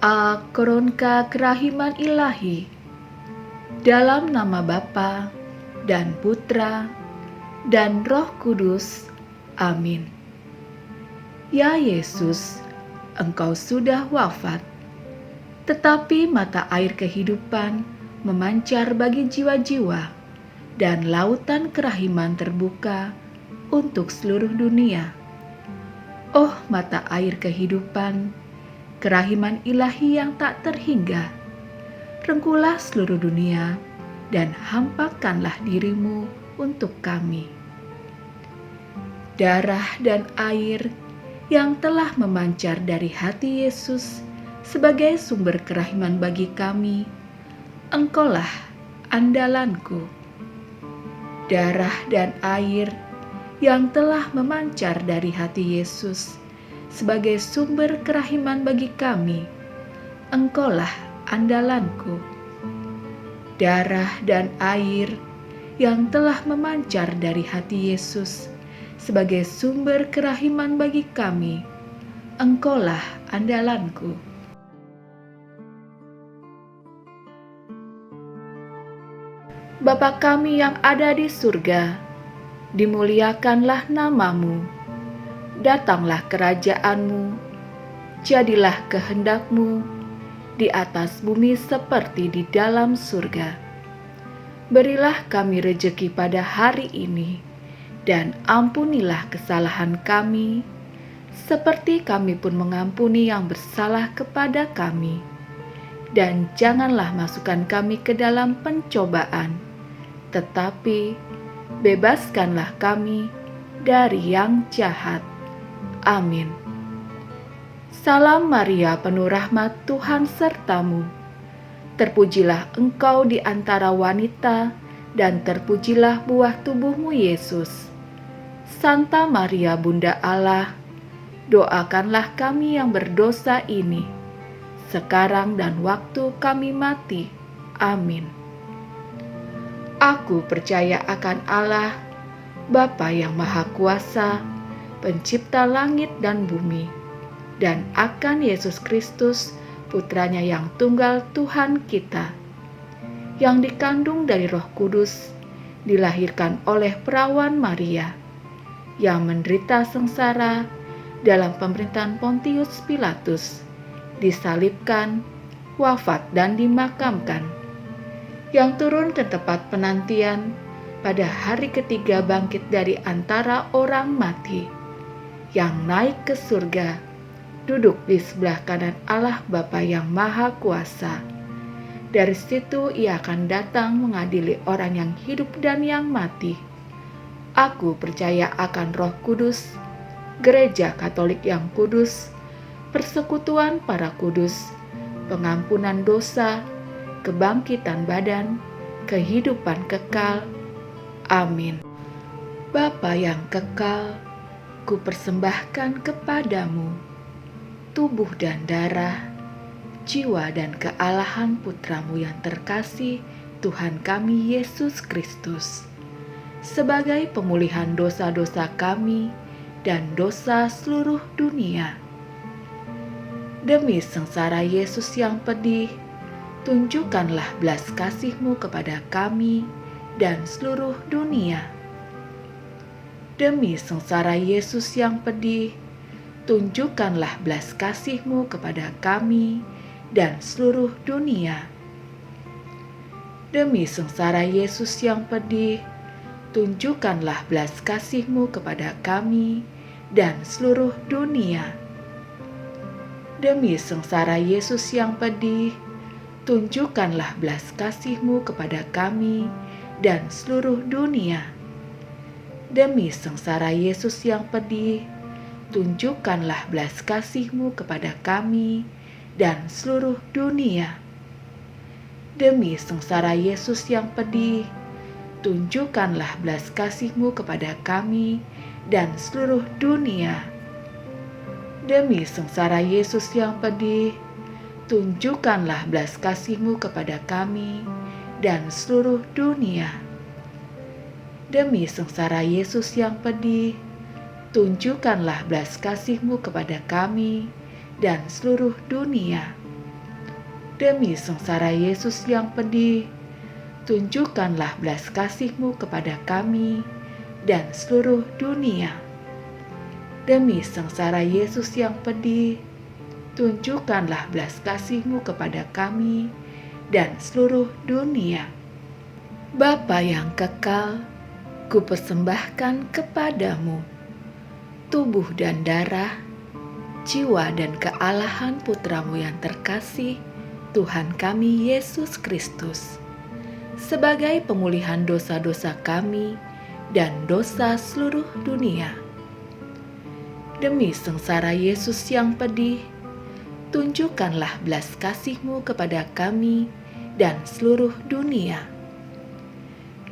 Akronka kerahiman ilahi, dalam nama Bapa dan Putra dan Roh Kudus. Amin. Ya Yesus, Engkau sudah wafat, tetapi mata air kehidupan memancar bagi jiwa-jiwa, dan lautan kerahiman terbuka untuk seluruh dunia. Oh mata air kehidupan, kerahiman ilahi yang tak terhingga, rengkuhlah seluruh dunia dan hampakanlah dirimu untuk kami. Darah dan air yang telah memancar dari hati Yesus sebagai sumber kerahiman bagi kami, Engkaulah andalanku. Darah dan air yang telah memancar dari hati Yesus sebagai sumber kerahiman bagi kami, Engkaulah andalanku. Darah dan air yang telah memancar dari hati Yesus sebagai sumber kerahiman bagi kami, Engkaulah andalanku. Bapa kami yang ada di surga, dimuliakanlah namamu, datanglah kerajaan-Mu, jadilah kehendak-Mu di atas bumi seperti di dalam surga. Berilah kami rejeki pada hari ini, dan ampunilah kesalahan kami, seperti kami pun mengampuni yang bersalah kepada kami. Dan janganlah masukkan kami ke dalam pencobaan, tetapi bebaskanlah kami dari yang jahat. Amin. Salam Maria, penuh rahmat, Tuhan sertamu. Terpujilah engkau di antara wanita, dan terpujilah buah tubuhmu Yesus. Santa Maria, Bunda Allah, doakanlah kami yang berdosa ini, sekarang dan waktu kami mati. Amin. Aku percaya akan Allah, Bapa yang Maha Kuasa, Pencipta langit dan bumi, dan akan Yesus Kristus, Putranya yang tunggal Tuhan kita, yang dikandung dari Roh Kudus, dilahirkan oleh perawan Maria, yang menderita sengsara dalam pemerintahan Pontius Pilatus, disalibkan, wafat dan dimakamkan, yang turun ke tempat penantian, pada hari ketiga bangkit dari antara orang mati, yang naik ke surga, duduk di sebelah kanan Allah Bapa yang Maha Kuasa. Dari situ Ia akan datang mengadili orang yang hidup dan yang mati. Aku percaya akan Roh Kudus, Gereja Katolik yang kudus, persekutuan para kudus, pengampunan dosa, kebangkitan badan, kehidupan kekal. Amin. Bapa yang kekal, kupersembahkan kepadamu tubuh dan darah, jiwa dan kealahan Putramu yang terkasih, Tuhan kami Yesus Kristus, sebagai pemulihan dosa-dosa kami dan dosa seluruh dunia. Demi sengsara Yesus yang pedih, tunjukkanlah belas kasih-Mu kepada kami dan seluruh dunia. Demi sengsara Yesus yang pedih, tunjukkanlah belas kasih-Mu kepada kami dan seluruh dunia. Demi sengsara Yesus yang pedih, tunjukkanlah belas kasih-Mu kepada kami dan seluruh dunia. Demi sengsara Yesus yang pedih, tunjukkanlah belas kasih-Mu kepada kami dan seluruh dunia. Demi sengsara Yesus yang pedih, tunjukkanlah belas kasih-Mu kepada kami dan seluruh dunia. Demi sengsara Yesus yang pedih, tunjukkanlah belas kasih-Mu kepada kami dan seluruh dunia. Demi sengsara Yesus yang pedih, tunjukkanlah belas kasih-Mu kepada kami dan seluruh dunia. Demi sengsara Yesus yang pedih, tunjukkanlah belas kasih-Mu kepada kami dan seluruh dunia. Demi sengsara Yesus yang pedih, tunjukkanlah belas kasih-Mu kepada kami dan seluruh dunia. Demi sengsara Yesus yang pedih, tunjukkanlah belas kasih-Mu kepada kami dan seluruh dunia. Bapa yang kekal, kupersembahkan kepadamu tubuh dan darah, jiwa dan kealahan Putramu yang terkasih, Tuhan kami Yesus Kristus, sebagai pemulihan dosa-dosa kami dan dosa seluruh dunia. Demi sengsara Yesus yang pedih, tunjukkanlah belas kasih-Mu kepada kami dan seluruh dunia.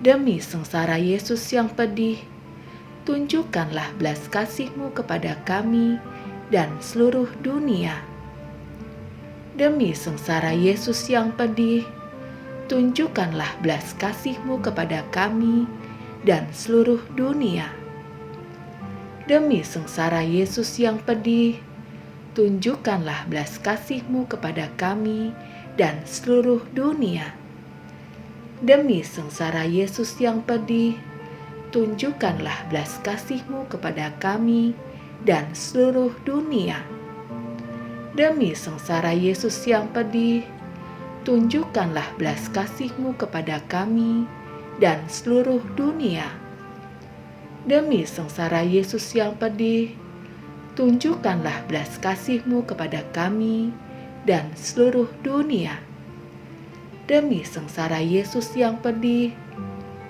Demi sengsara Yesus yang pedih, tunjukkanlah belas kasih-Mu kepada kami dan seluruh dunia. Demi sengsara Yesus yang pedih, tunjukkanlah belas kasih-Mu kepada kami dan seluruh dunia. Demi sengsara Yesus yang pedih, tunjukkanlah belas kasih-Mu kepada kami dan seluruh dunia. Demi sengsara Yesus yang pedih, tunjukkanlah belas kasih-Mu kepada kami dan seluruh dunia. Demi sengsara Yesus yang pedih, tunjukkanlah belas kasih-Mu kepada kami dan seluruh dunia. Demi sengsara Yesus yang pedih, tunjukkanlah belas kasih-Mu kepada kami dan seluruh dunia. Demi sengsara Yesus yang pedih,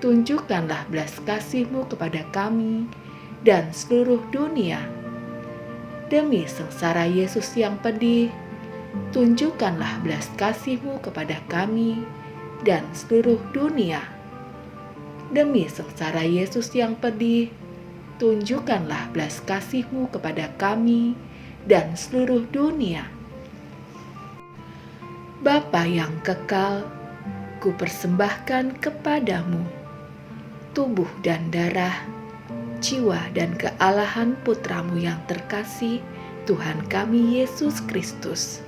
tunjukkanlah belas kasih-Mu kepada kami dan seluruh dunia. Demi sengsara Yesus yang pedih, tunjukkanlah belas kasih-Mu kepada kami dan seluruh dunia. Demi sengsara Yesus yang pedih, tunjukkanlah belas kasih-Mu kepada kami dan seluruh dunia. Bapa yang kekal, kupersembahkan kepadamu tubuh dan darah, jiwa dan kealahan Putramu yang terkasih, Tuhan kami Yesus Kristus,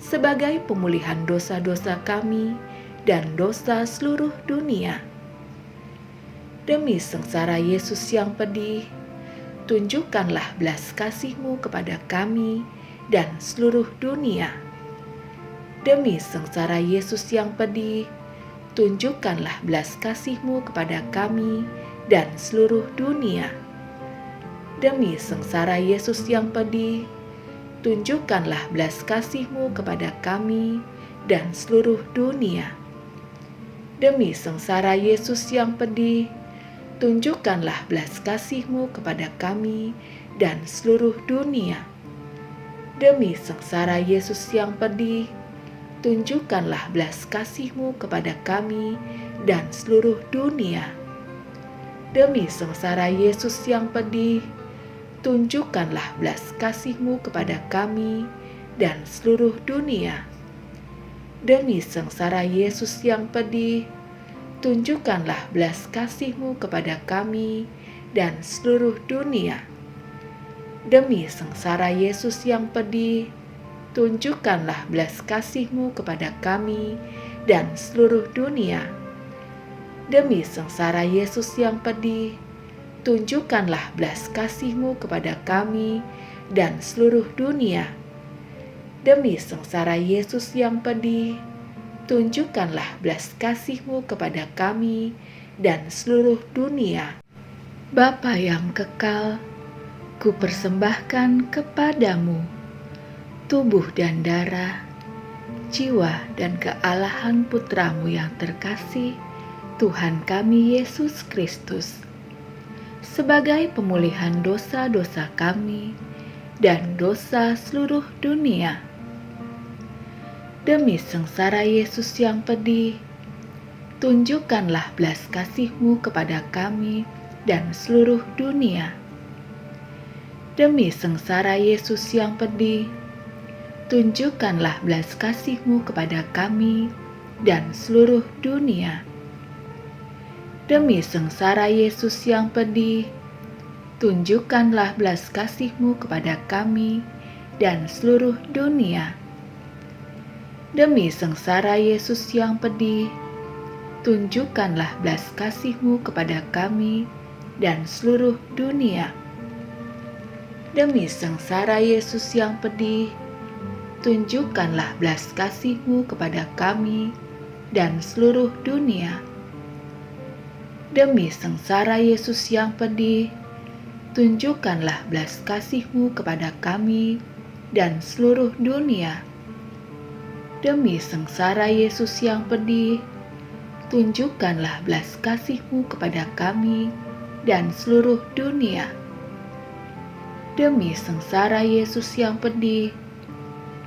sebagai pemulihan dosa-dosa kami dan dosa seluruh dunia. Demi sengsara Yesus yang pedih, tunjukkanlah belas kasih-Mu kepada kami dan seluruh dunia. Demi sengsara Yesus yang pedih, tunjukkanlah belas kasih-Mu kepada kami dan seluruh dunia. Demi sengsara Yesus yang pedih, tunjukkanlah belas kasih-Mu kepada kami dan seluruh dunia. Demi sengsara Yesus yang pedih, tunjukkanlah belas kasih-Mu kepada kami dan seluruh dunia. Demi sengsara Yesus yang pedih, tunjukkanlah belas kasih-Mu kepada kami dan seluruh dunia. Demi sengsara Yesus yang pedih, tunjukkanlah belas kasih-Mu kepada kami dan seluruh dunia. Demi sengsara Yesus yang pedih, tunjukkanlah belas kasih-Mu kepada kami dan seluruh dunia. Demi sengsara Yesus yang pedih, tunjukkanlah belas kasih-Mu kepada kami dan seluruh dunia. Demi sengsara Yesus yang pedih, tunjukkanlah belas kasih-Mu kepada kami dan seluruh dunia. Demi sengsara Yesus yang pedih, tunjukkanlah belas kasih-Mu kepada kami dan seluruh dunia. Bapa yang kekal, kupersembahkan kepadamu tubuh dan darah, jiwa dan kealahan Putramu yang terkasih, Tuhan kami Yesus Kristus, sebagai pemulihan dosa-dosa kami dan dosa seluruh dunia. Demi sengsara Yesus yang pedih, tunjukkanlah belas kasih-Mu kepada kami dan seluruh dunia. Demi sengsara Yesus yang pedih, tunjukkanlah belas kasih-Mu kepada kami dan seluruh dunia. Demi sengsara Yesus yang pedih, tunjukkanlah belas kasih-Mu kepada kami dan seluruh dunia. Demi sengsara Yesus yang pedih, tunjukkanlah belas kasih-Mu kepada kami dan seluruh dunia. Demi sengsara Yesus yang pedih, tunjukkanlah belas kasih-Mu kepada kami dan seluruh dunia. Demi sengsara Yesus yang pedih, tunjukkanlah belas kasih-Mu kepada kami dan seluruh dunia. Demi sengsara Yesus yang pedih, tunjukkanlah belas kasih-Mu kepada kami dan seluruh dunia. Demi sengsara Yesus yang pedih,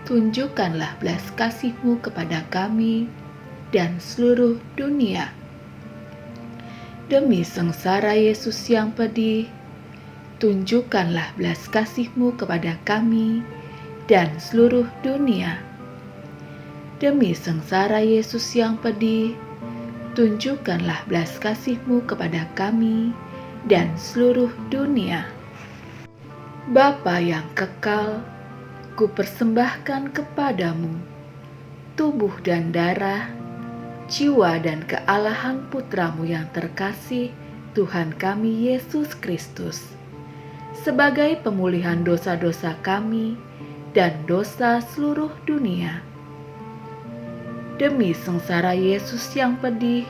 tunjukkanlah belas kasih-Mu kepada kami dan seluruh dunia. Demi sengsara Yesus yang pedih, tunjukkanlah belas kasih-Mu kepada kami dan seluruh dunia. Demi sengsara Yesus yang pedih, tunjukkanlah belas kasih-Mu kepada kami dan seluruh dunia. Bapa yang kekal, kupersembahkan kepadamu tubuh dan darah, jiwa dan kealahan Putra-Mu yang terkasih, Tuhan kami Yesus Kristus, sebagai pemulihan dosa-dosa kami dan dosa seluruh dunia. Demi sengsara Yesus yang pedih,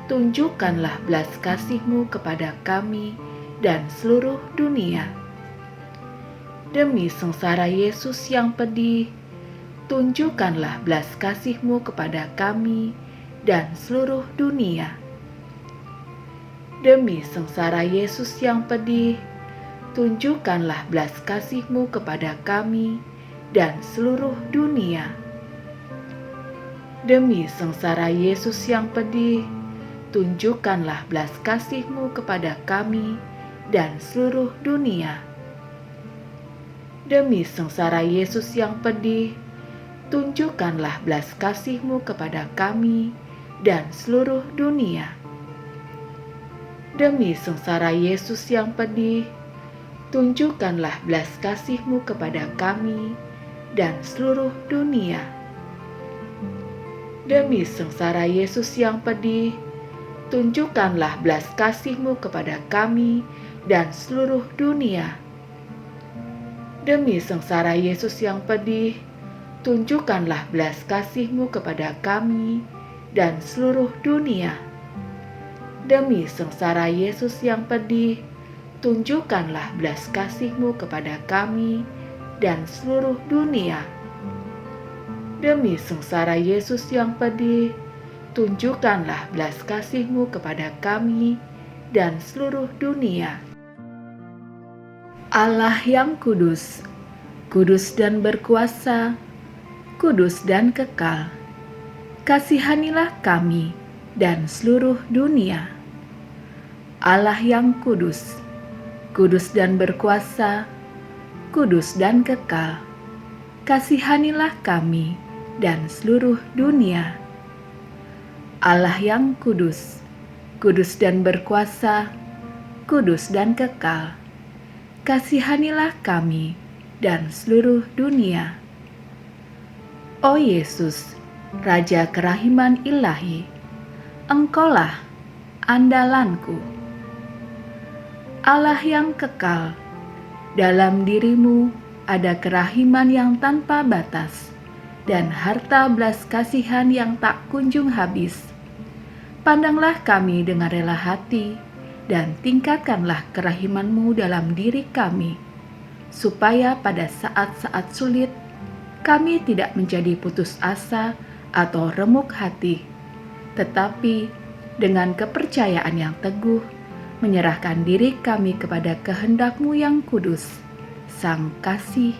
tunjukkanlah belas kasih-Mu kepada kami dan seluruh dunia. Demi sengsara Yesus yang pedih, tunjukkanlah belas kasih-Mu kepada kami dan seluruh dunia. Demi sengsara Yesus yang pedih, tunjukkanlah belas kasih-Mu kepada kami dan seluruh dunia. Demi sengsara Yesus yang pedih, tunjukkanlah belas kasih-Mu kepada kami dan seluruh dunia. Demi sengsara Yesus yang pedih, tunjukkanlah belas kasih-Mu kepada kami dan seluruh dunia. Demi sengsara Yesus yang pedih, tunjukkanlah belas kasih-Mu kepada kami dan seluruh dunia. Demi sengsara Yesus yang pedih, tunjukkanlah belas kasih-Mu kepada kami dan seluruh dunia. Demi sengsara Yesus yang pedih, tunjukkanlah belas kasih-Mu kepada kami dan seluruh dunia. Demi sengsara Yesus yang pedih, tunjukkanlah belas kasih-Mu kepada kami dan seluruh dunia. Demi sengsara Yesus yang pedih, tunjukkanlah belas kasih-Mu kepada kami dan seluruh dunia. Allah yang kudus, kudus dan berkuasa, kudus dan kekal, kasihanilah kami dan seluruh dunia. Allah yang kudus, kudus dan berkuasa, kudus dan kekal, kasihanilah kami dan seluruh dunia. Allah yang kudus, kudus dan berkuasa, kudus dan kekal, kasihanilah kami dan seluruh dunia. O Yesus, Raja kerahiman ilahi, Engkaulah andalanku. Allah yang kekal, dalam diri-Mu ada kerahiman yang tanpa batas dan harta belas kasihan yang tak kunjung habis. Pandanglah kami dengan rela hati dan tingkatkanlah kerahiman-Mu dalam diri kami, supaya pada saat-saat sulit kami tidak menjadi putus asa atau remuk hati, tetapi dengan kepercayaan yang teguh menyerahkan diri kami kepada kehendak-Mu yang kudus, Sang Kasih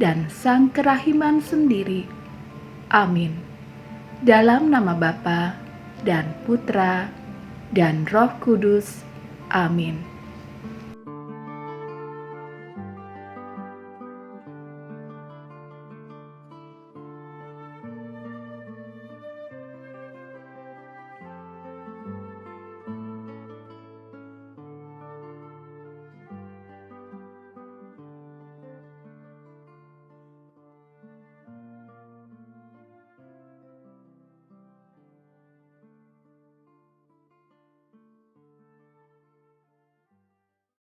dan Sang Kerahiman sendiri. Amin. Dalam nama Bapa dan Putra dan Roh Kudus. Amin.